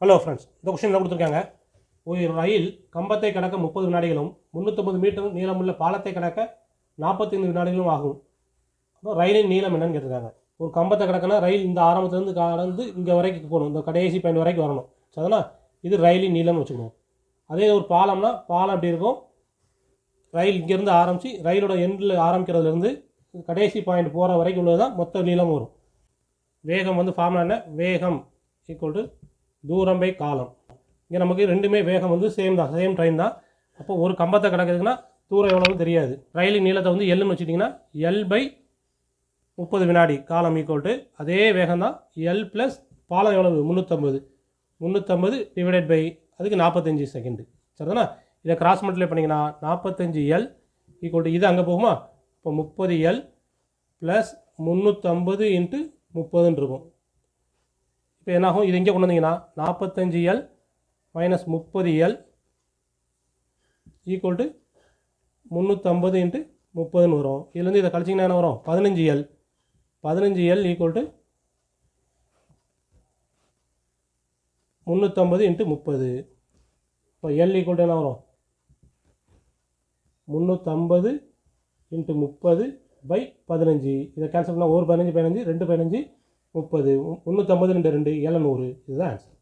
Hello friends, இந்த கொஸ்டினில் கொடுத்துருக்காங்க. ஒரு ரயில் கம்பத்தை கடக்க 30 வினாடிகளும் 350 மீட்டர் நீளமுள்ள பாலத்தை கடக்க 45 வினாடிகளும் ஆகும். அப்புறம் ரயிலின் நீளம் என்னன்னு கேட்டிருக்காங்க. ஒரு கம்பத்தை கடக்கனா ரயில் இந்த ஆரம்பத்துலேருந்து கடந்து இங்கே வரைக்கும் போகணும், இந்த கடைசி பாயிண்ட் வரைக்கும் வரணும். ஸோ அதனால் இது ரயிலின் நீளம்னு வச்சுக்கணும். அதே ஒரு பாலம்னா பாலம் எப்படி இருக்கும், ரயில் இங்கேருந்து ஆரம்பித்து ரயிலோட எண்டில் ஆரம்பிக்கிறதுலேருந்து கடைசி பாயிண்ட் போகிற வரைக்கும் உள்ளது தான் மொத்த நீளம் வரும். வேகம் ஃபார்முலா என்ன, வேகம் ஈக்குவல் டு தூரம் பை காலம். இங்கே நமக்கு ரெண்டுமே வேகம் சேம் தான், சேம் ட்ரெயின் தான். அப்போ ஒரு கம்பத்தை கிடக்குதுன்னா தூரம் எவ்வளோன்னு தெரியாது. ரயிலின் நீளத்தை எல்லுன்னு வச்சுட்டிங்கன்னா எல் பை 30 வினாடி காலம் ஈக்குவல் டு அதே வேகம் தான் எல் ப்ளஸ் பாலம் எவ்வளவு 350 டிவைடட் பை அதுக்கு 45 செகண்டு. சரிதானா? இதை கிராஸ் மல்டிப்ளை பண்ணிங்கன்னா 45 எல் ஈக்குவல் டு இது அங்கே போகுமா, இப்போ 30 எல் ப்ளஸ் 350 இன்ட்டு 30ன்னு இருக்கும். இப்போ என்னாகும், இது இங்கே கொண்டு வந்தீங்கன்னா 45 L minus 30 L equal to 350 into 30ன்னு வரும். இதுலேருந்து இதை கழிச்சிங்கன்னா என்ன வரும், 15 எல் ஈக்குவல் டு 350 இன்ட்டு 30. இப்போ எல் ஈக்குவல் டு என்ன வரும், 350 இன்ட்டு 30 பை 15. இதை கேன்சல் பண்ணால் ஒரு 15 2 15 30 350 2 700. இதுதான் ஆன்சர்.